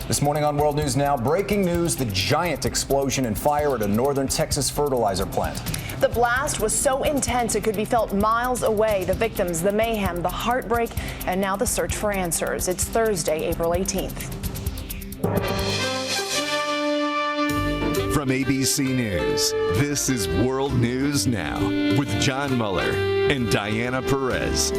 This morning on World News Now, breaking news, the giant explosion and fire at a northern Texas fertilizer plant. The blast was so intense it could be felt miles away. The victims, the mayhem, the heartbreak, and now the search for answers. It's Thursday, April 18th. From ABC News, this is World News Now with John Muller and Diana Perez.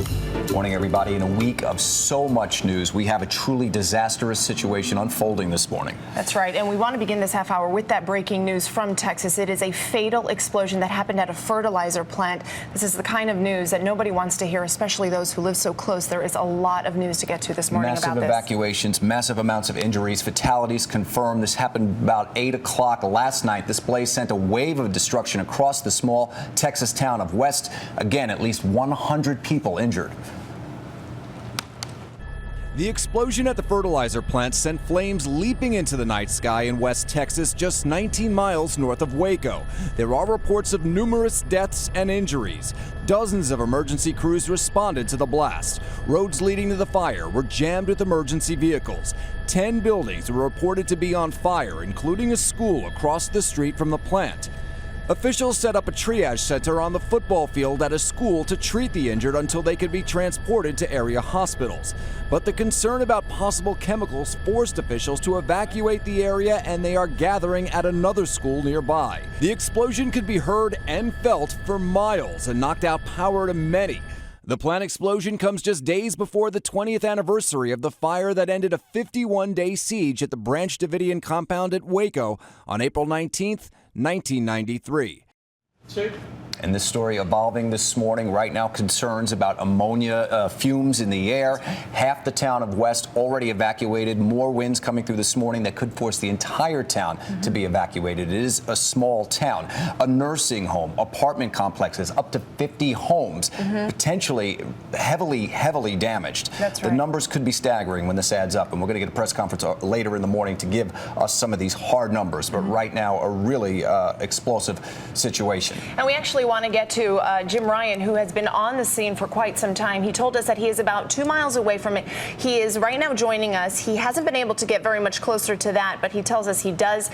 Morning, everybody. In a week of so much news, we have a truly disastrous situation unfolding this morning. That's right, and we want to begin this half hour with that breaking news from Texas. It is a fatal explosion that happened at a fertilizer plant. This is the kind of news that nobody wants to hear, especially those who live so close. There is a lot of news to get to this morning about this. Massive evacuations, massive amounts of injuries, fatalities confirmed. This happened about 8 o'clock last night. This blaze sent a wave of destruction across the small Texas town of West. Again, at least 100 people injured. The explosion at the fertilizer plant sent flames leaping into the night sky in West Texas, just 19 miles north of Waco. There are reports of numerous deaths and injuries. Dozens of emergency crews responded to the blast. Roads leading to the fire were jammed with emergency vehicles. 10 buildings were reported to be on fire, including a school across the street from the plant. Officials set up a triage center on the football field at a school to treat the injured until they could be transported to area hospitals. But the concern about possible chemicals forced officials to evacuate the area, and they are gathering at another school nearby. The explosion could be heard and felt for miles and knocked out power to many. The plant explosion comes just days before the 20th anniversary of the fire that ended a 51-day siege at the Branch Davidian compound at Waco on April 19th, 1993. And this story evolving this morning. Right now, concerns about ammonia fumes in the air. Half the town of West already evacuated. More winds coming through this morning that could force the entire town to be evacuated. It is a small town. A nursing home, apartment complexes, up to 50 homes, potentially heavily damaged. That's right. The numbers could be staggering when this adds up. And we're going to get a press conference later in the morning to give us some of these hard numbers. But right now, a really explosive situation. And we actually want to get to Jim Ryan, who has been on the scene for quite some time. He told us that he is about 2 miles away from it. He is right now joining us. He hasn't been able to get very much closer to that, but he tells us he does.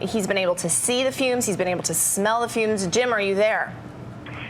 He's been able to see the fumes. He's been able to smell the fumes. Jim, are you there?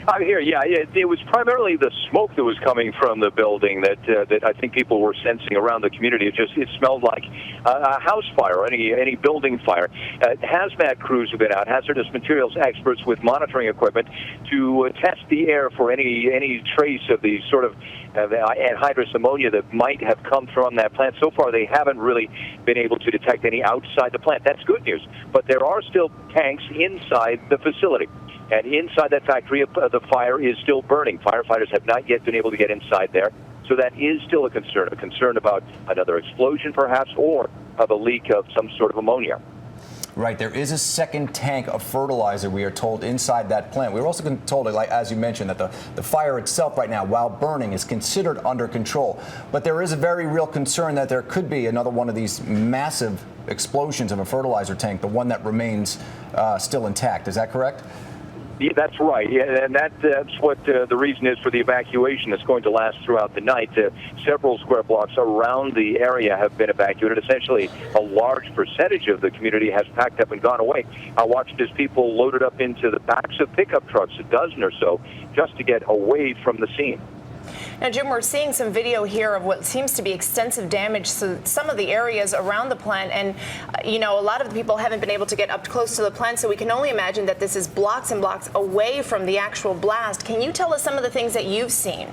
I'm here, yeah. It was primarily the smoke that was coming from the building that I think people were sensing around the community. It smelled like a house fire, any building fire. Hazmat crews have been out, hazardous materials experts with monitoring equipment to test the air for any trace of the sort of anhydrous ammonia that might have come from that plant. So far, they haven't really been able to detect any outside the plant. That's good news. But there are still tanks inside the facility. And inside that factory, the fire is still burning. Firefighters have not yet been able to get inside there. So that is still a concern about another explosion perhaps, or the leak of some sort of ammonia. Right, there is a second tank of fertilizer, we are told, inside that plant. We were also told, like as you mentioned, that the fire itself right now, while burning, is considered under control. But there is a very real concern that there could be another one of these massive explosions of a fertilizer tank, the one that remains still intact. Is that correct? Yeah, that's right, and that's what the reason is for the evacuation that's going to last throughout the night. Several square blocks around the area have been evacuated. Essentially, a large percentage of the community has packed up and gone away. I watched as people loaded up into the backs of pickup trucks, a dozen or so, just to get away from the scene. Now, Jim, we're seeing some video here of what seems to be extensive damage to some of the areas around the plant. And, a lot of the people haven't been able to get up close to the plant, so we can only imagine that this is blocks and blocks away from the actual blast. Can you tell us some of the things that you've seen?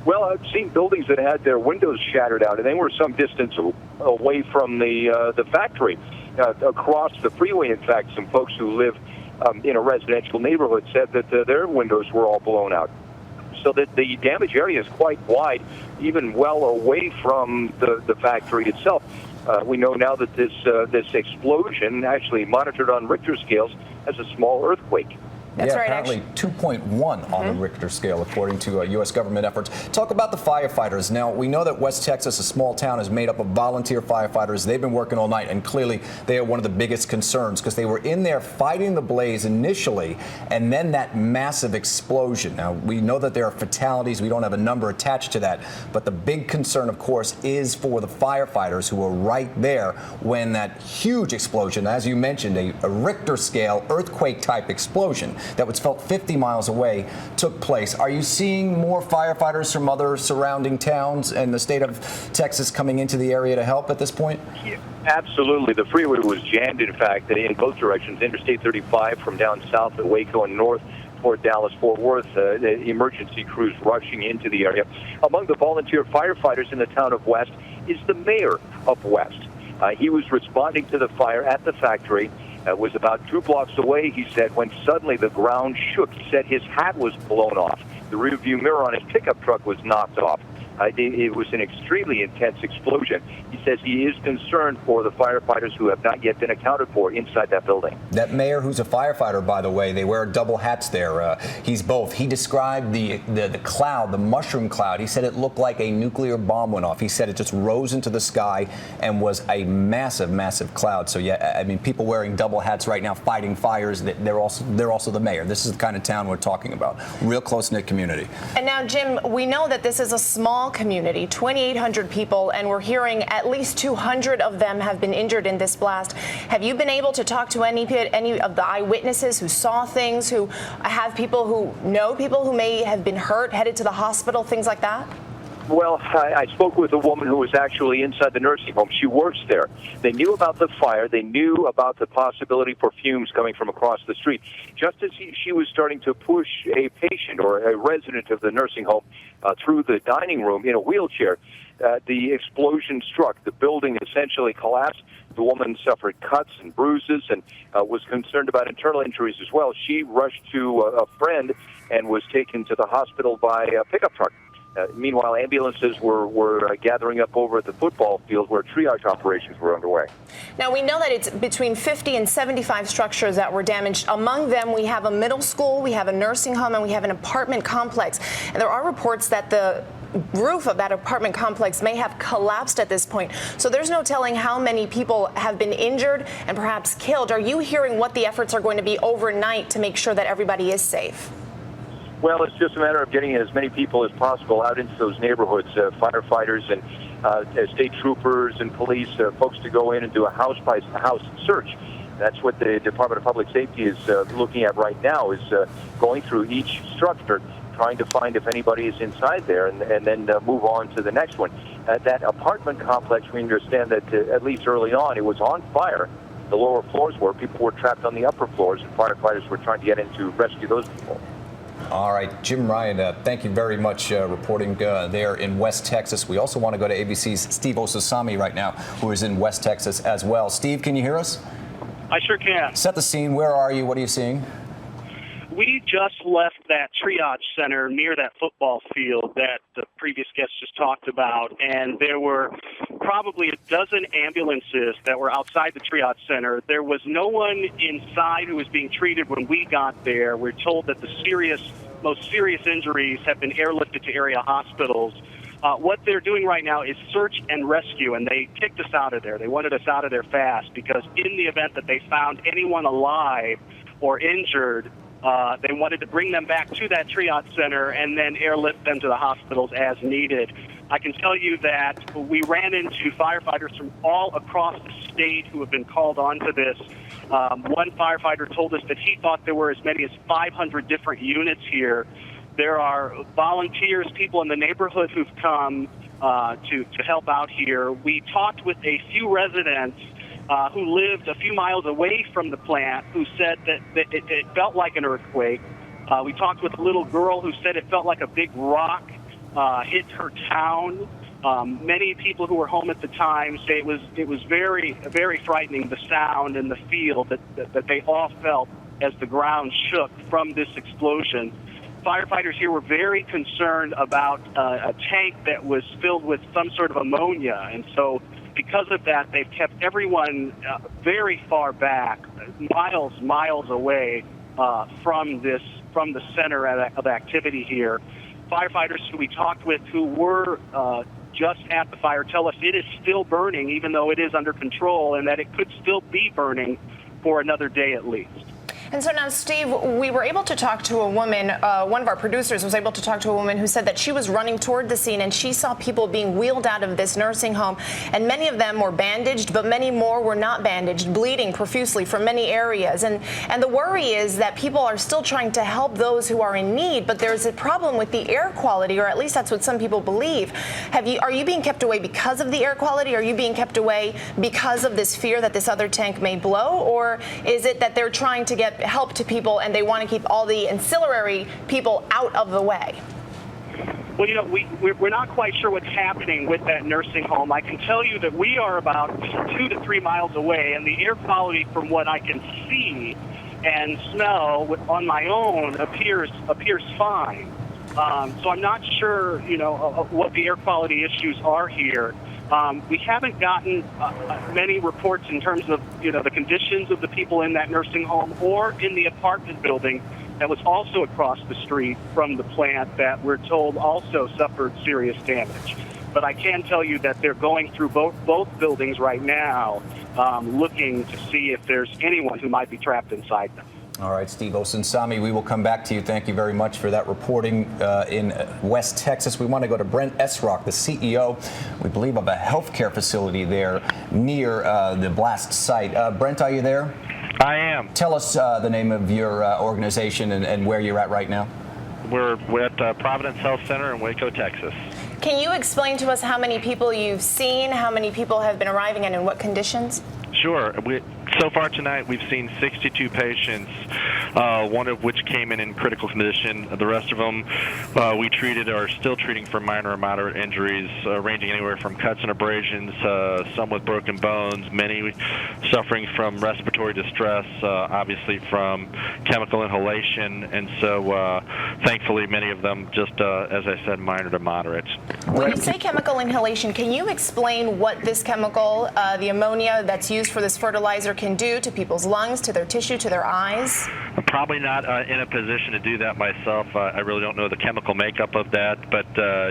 Well, I've seen buildings that had their windows shattered out, and they were some distance away from the factory. Across the freeway, in fact, some folks who live in a residential neighborhood said that their windows were all blown out. So that the damage area is quite wide, even well away from the factory itself. We know now that this explosion, actually monitored on Richter scales, as a small earthquake. That's right, apparently 2.1 on the Richter scale, according to U.S. government efforts. Talk about the firefighters. Now, we know that West Texas, a small town, is made up of volunteer firefighters. They've been working all night, and clearly they are one of the biggest concerns because they were in there fighting the blaze initially, and then that massive explosion. Now, we know that there are fatalities. We don't have a number attached to that, but the big concern, of course, is for the firefighters who were right there when that huge explosion, as you mentioned, a Richter scale earthquake-type explosion that was felt 50 miles away took place. Are you seeing more firefighters from other surrounding towns and the state of Texas coming into the area to help at this point? Yeah, absolutely. The freeway was jammed, in fact, in both directions. Interstate 35 from down south at Waco and north toward Dallas-Fort Worth, the emergency crews rushing into the area. Among the volunteer firefighters in the town of West is the mayor of West. He was responding to the fire at the factory. Was about 2 blocks away, he said, when suddenly the ground shook. He said his hat was blown off. The rearview mirror on his pickup truck was knocked off. It was an extremely intense explosion. He says he is concerned for the firefighters who have not yet been accounted for inside that building. That mayor, who's a firefighter, by the way, they wear double hats there. He's both. He described the cloud, the mushroom cloud. He said it looked like a nuclear bomb went off. He said it just rose into the sky and was a massive, massive cloud. So, yeah, I mean, people wearing double hats right now fighting fires, they're also the mayor. This is the kind of town we're talking about. Real close-knit community. And now, Jim, we know that this is a small community, 2,800 people, and we're hearing at least 200 of them have been injured in this blast. Have you been able to talk to any of the eyewitnesses who saw things, who have people who know people who may have been hurt, headed to the hospital, things like that? Well, I spoke with a woman who was actually inside the nursing home. She works there. They knew about the fire. They knew about the possibility for fumes coming from across the street. Just as she was starting to push a patient or a resident of the nursing home through the dining room in a wheelchair, the explosion struck. The building essentially collapsed. The woman suffered cuts and bruises and was concerned about internal injuries as well. She rushed to a friend and was taken to the hospital by a pickup truck. Meanwhile, ambulances were gathering up over at the football field where triage operations were underway. Now, we know that it's between 50 and 75 structures that were damaged. Among them, we have a middle school, we have a nursing home, and we have an apartment complex. And there are reports that the roof of that apartment complex may have collapsed at this point. So there's no telling how many people have been injured and perhaps killed. Are you hearing what the efforts are going to be overnight to make sure that everybody is safe? Well, it's just a matter of getting as many people as possible out into those neighborhoods, firefighters and state troopers and police, folks to go in and do a house-by-house search. That's what the Department of Public Safety is looking at right now, is going through each structure, trying to find if anybody is inside there, and then move on to the next one. That apartment complex, we understand that at least early on, it was on fire. The lower floors were. People were trapped on the upper floors, and firefighters were trying to get in to rescue those people. All right, Jim Ryan, thank you very much reporting there in West Texas. We also want to go to ABC's Steve Osasami right now, who is in West Texas as well. Steve, can you hear us? I sure can. Set the scene. Where are you? What are you seeing? We just left that triage center near that football field that the previous guest just talked about, and there were probably a dozen ambulances that were outside the triage center. There was no one inside who was being treated when we got there. We're told that the most serious injuries have been airlifted to area hospitals. What they're doing right now is search and rescue, and they kicked us out of there. They wanted us out of there fast because in the event that they found anyone alive or injured, they wanted to bring them back to that triage center and then airlift them to the hospitals as needed. I can tell you that we ran into firefighters from all across the state who have been called onto this. One firefighter told us that he thought there were as many as 500 different units here. There are volunteers, people in the neighborhood who've come to help out here. We talked with a few residents who lived a few miles away from the plant, who said that it felt like an earthquake. We talked with a little girl who said it felt like a big rock hit her town. Many people who were home at the time say it was very, very frightening, the sound and the feel that they all felt as the ground shook from this explosion. Firefighters here were very concerned about a tank that was filled with some sort of ammonia, and so because of that, they've kept everyone very far back, miles away from the center of activity here. Firefighters who we talked with who were just at the fire tell us it is still burning, even though it is under control, and that it could still be burning for another day at least. And so now, Steve, we were able to talk to a woman, one of our producers was able to talk to a woman who said that she was running toward the scene and she saw people being wheeled out of this nursing home, and many of them were bandaged, but many more were not bandaged, bleeding profusely from many areas. And the worry is that people are still trying to help those who are in need, but there's a problem with the air quality, or at least that's what some people believe. Are you being kept away because of the air quality? Are you being kept away because of this fear that this other tank may blow? Or is it that they're trying to get help to people and they want to keep all the ancillary people out of the way? Well, you know, we're not quite sure what's happening with that nursing home. I can tell you that we are about 2 to 3 miles away, and the air quality from what I can see and smell on my own appears fine. So I'm not sure, you know, what the air quality issues are here. We haven't gotten many reports in terms of, you know, the conditions of the people in that nursing home or in the apartment building that was also across the street from the plant that we're told also suffered serious damage. But I can tell you that they're going through both buildings right now, looking to see if there's anyone who might be trapped inside them. All right, Steve Osinsami, we will come back to you. Thank you very much for that reporting in West Texas. We want to go to Brent Esrock, the CEO, we believe, of a healthcare facility there near the blast site. Brent, are you there? I am. Tell us the name of your organization and where you're at right now. We're at Providence Health Center in Waco, Texas. Can you explain to us how many people you've seen, how many people have been arriving, and in what conditions? Sure. So far tonight, we've seen 62 patients, one of which came in critical condition. The rest of them we treated or are still treating for minor or moderate injuries, ranging anywhere from cuts and abrasions, some with broken bones, many suffering from respiratory distress, obviously from chemical inhalation, and so thankfully many of them just, as I said, minor to moderate. When you say chemical inhalation, can you explain what this chemical, the ammonia that's used for this fertilizer, can do to people's lungs, to their tissue, to their eyes? I'm probably not in a position to do that myself. I really don't know the chemical makeup of that, but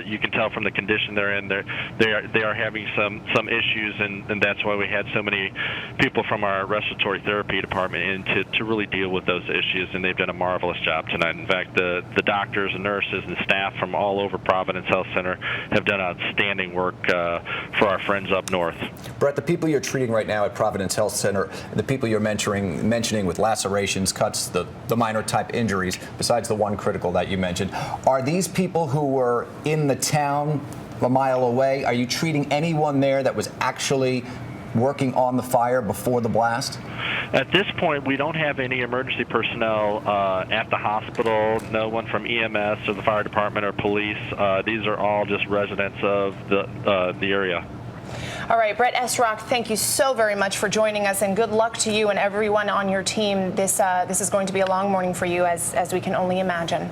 you can tell from the condition they're in. They are having some issues, and that's why we had so many people from our respiratory therapy department in to really deal with those issues, and they've done a marvelous job tonight. In fact, the doctors and nurses and staff from all over Providence Health Center have done outstanding work for our friends up north. Brett, the people you're treating right now at Providence Health Center, the people you're mentioning with lacerations, cuts, the minor type injuries, besides the one critical that you mentioned, are these people who were in the town a mile away? Are you treating anyone there that was actually working on the fire before the blast? At this point, we don't have any emergency personnel at the hospital, no one from EMS or the fire department or police. These are all just residents of the area. All right, Brett Esrock, thank you so very much for joining us, and good luck to you and everyone on your team. This is going to be a long morning for you, as we can only imagine.